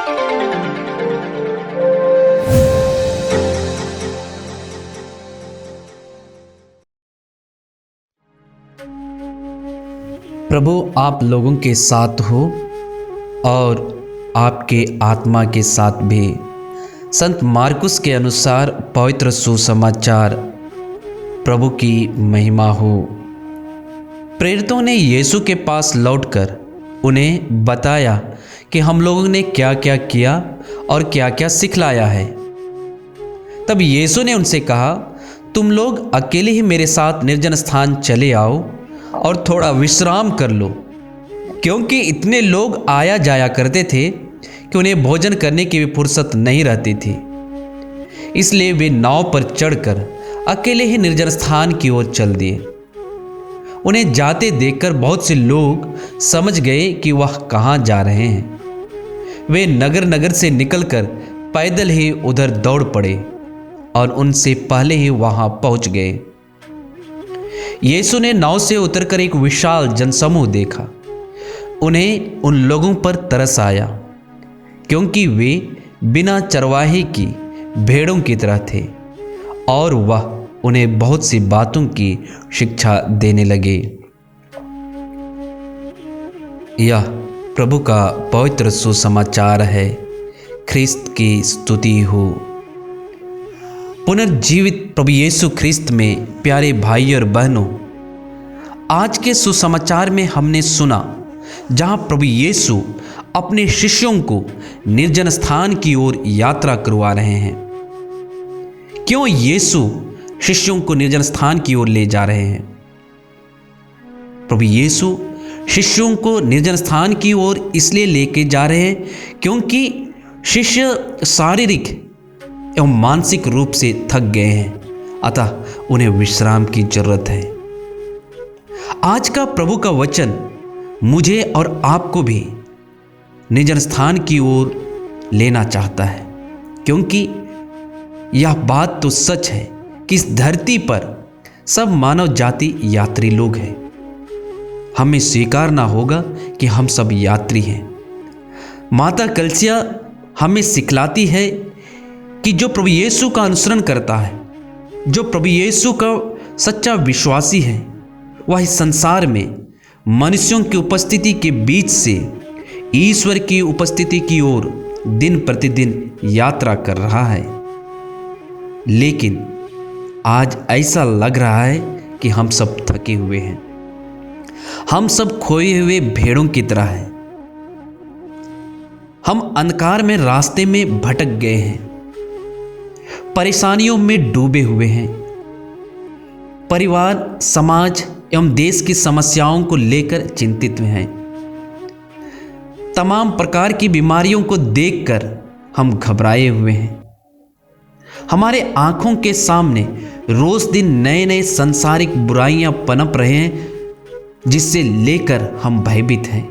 प्रभु आप लोगों के साथ हो और आपके आत्मा के साथ भी। संत मार्कुस के अनुसार पवित्र सुसमाचार। प्रभु की महिमा हो। प्रेरितों ने यीशु के पास लौटकर उन्हें बताया कि हम लोगों ने क्या क्या किया और क्या क्या सिखलाया है। तब यीशु ने उनसे कहा, तुम लोग अकेले ही मेरे साथ निर्जन स्थान चले आओ और थोड़ा विश्राम कर लो, क्योंकि इतने लोग आया जाया करते थे कि उन्हें भोजन करने की भी फुर्सत नहीं रहती थी। इसलिए वे नाव पर चढ़कर अकेले ही निर्जन स्थान की ओर चल दिए। उन्हें जाते देखकर बहुत से लोग समझ गए कि वह कहाँ जा रहे हैं। वे नगर नगर से निकलकर पैदल ही उधर दौड़ पड़े और उनसे पहले ही वहां पहुंच गए। यीशु ने नाव से उतरकर एक विशाल जनसमूह देखा। उन्हें उन लोगों पर तरस आया, क्योंकि वे बिना चरवाहे की भेड़ों की तरह थे, और वह उन्हें बहुत सी बातों की शिक्षा देने लगे। यह प्रभु का पवित्र सुसमाचार है। ख्रिस्त की स्तुति हो। पुनर्जीवित प्रभु यीशु ख्रिस्त में प्यारे भाई और बहनों, आज के सुसमाचार में हमने सुना जहां प्रभु यीशु अपने शिष्यों को निर्जन स्थान की ओर यात्रा करवा रहे हैं। क्यों यीशु शिष्यों को निर्जन स्थान की ओर ले जा रहे हैं? प्रभु यीशु शिष्यों को निर्जन स्थान की ओर इसलिए लेके जा रहे हैं क्योंकि शिष्य शारीरिक एवं मानसिक रूप से थक गए हैं, अतः उन्हें विश्राम की जरूरत है। आज का प्रभु का वचन मुझे और आपको भी निर्जन स्थान की ओर लेना चाहता है, क्योंकि यह बात तो सच है कि इस धरती पर सब मानव जाति यात्री लोग हैं। हमें स्वीकारना होगा कि हम सब यात्री हैं। माता कलसिया हमें सिखलाती है कि जो प्रभु यीशु का अनुसरण करता है, जो प्रभु यीशु का सच्चा विश्वासी है, वह इस संसार में मनुष्यों की उपस्थिति के बीच से ईश्वर की उपस्थिति की ओर दिन प्रतिदिन यात्रा कर रहा है। लेकिन आज ऐसा लग रहा है कि हम सब थके हुए हैं। हम सब खोए हुए भेड़ों की तरह हैं। हम अंधकार में रास्ते में भटक गए हैं, परेशानियों में डूबे हुए हैं। परिवार, समाज एवं देश की समस्याओं को लेकर चिंतित हैं। तमाम प्रकार की बीमारियों को देखकर हम घबराए हुए हैं। हमारे आंखों के सामने रोज दिन नए नए सांसारिक बुराइयां पनप रहे हैं, जिससे लेकर हम भयभीत हैं।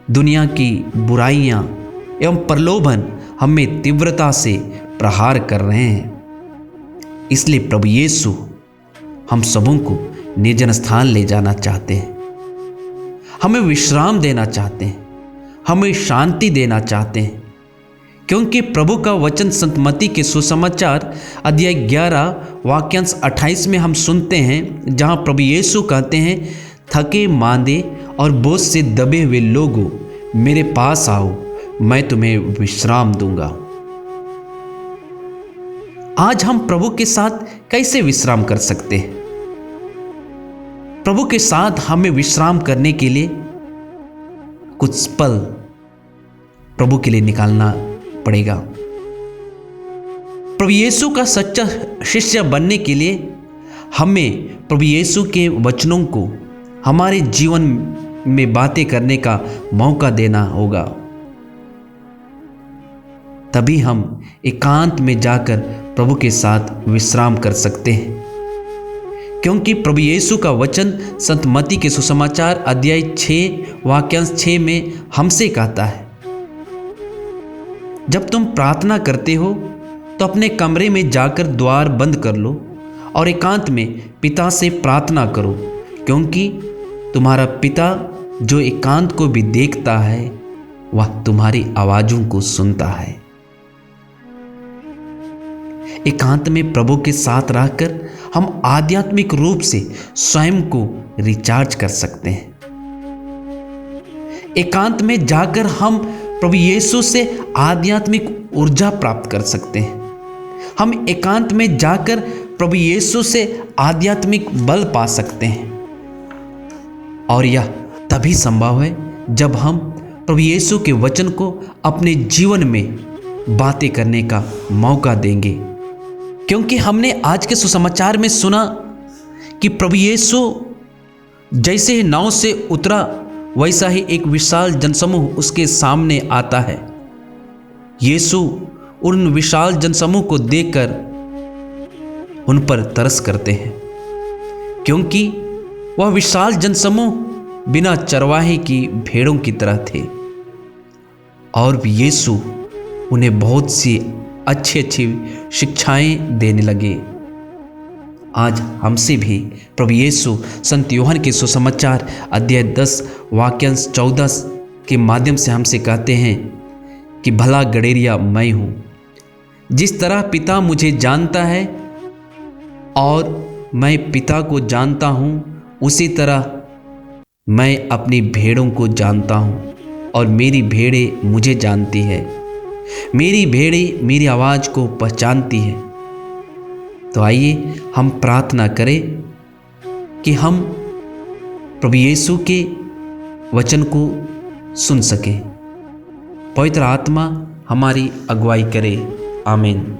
दुनिया की बुराइयां एवं प्रलोभन हमें तीव्रता से प्रहार कर रहे हैं। इसलिए प्रभु यीशु हम सबों को निर्जन स्थान ले जाना चाहते हैं। हमें विश्राम देना चाहते हैं, हमें शांति देना चाहते हैं, क्योंकि प्रभु का वचन संत मत्ती के सुसमाचार अध्याय 11 वाक्यांश 28 में हम सुनते हैं, जहां प्रभु यीशु कहते हैं, थके मांदे और बोझ से दबे हुए लोगों, मेरे पास आओ, मैं तुम्हें विश्राम दूंगा। आज हम प्रभु के साथ कैसे विश्राम कर सकते हैं? प्रभु के साथ हमें विश्राम करने के लिए कुछ पल प्रभु के लिए निकालना पड़ेगा। प्रभु यीशु का सच्चा शिष्य बनने के लिए हमें प्रभु यीशु के वचनों को हमारे जीवन में बातें करने का मौका देना होगा। तभी हम एकांत में जाकर प्रभु के साथ विश्राम कर सकते हैं, क्योंकि प्रभु यीशु का वचन संत मत्ती के सुसमाचार अध्याय 6 वाक्यांश 6 में हमसे कहता है, जब तुम प्रार्थना करते हो तो अपने कमरे में जाकर द्वार बंद कर लो और एकांत में पिता से प्रार्थना करो, क्योंकि तुम्हारा पिता जो एकांत को भी देखता है वह तुम्हारी आवाज़ों को सुनता है। एकांत में प्रभु के साथ रहकर हम आध्यात्मिक रूप से स्वयं को रिचार्ज कर सकते हैं। एकांत में जाकर हम प्रभु यीशु से आध्यात्मिक ऊर्जा प्राप्त कर सकते हैं। हम एकांत में जाकर प्रभु यीशु से आध्यात्मिक बल पा सकते हैं। और यह तभी संभव है जब हम प्रभु यीशु के वचन को अपने जीवन में बातें करने का मौका देंगे। क्योंकि हमने आज के सुसमाचार में सुना कि प्रभु यीशु जैसे ही नाव से उतरा, वैसा ही एक विशाल जनसमूह उसके सामने आता है। यीशु उन विशाल जनसमूह को देखकर उन पर तरस करते हैं, क्योंकि वह विशाल जनसमूह बिना चरवाहे की भेड़ों की तरह थे। और यीशु उन्हें बहुत सी अच्छी अच्छी शिक्षाएं देने लगे। आज हमसे भी प्रभु यीशु संत यूहन्ना के सुसमाचार अध्याय 10 वाक्यांश 14 के माध्यम से हमसे कहते हैं कि भला गड़ेरिया मैं हूँ। जिस तरह पिता मुझे जानता है और मैं पिता को जानता हूँ, उसी तरह मैं अपनी भेड़ों को जानता हूँ और मेरी भेड़ें मुझे जानती है। मेरी भेड़ें मेरी आवाज़ को पहचानती है। तो आइए हम प्रार्थना करें कि हम प्रभु यीशु के वचन को सुन सकें। पवित्र आत्मा हमारी अगुवाई करे। आमीन।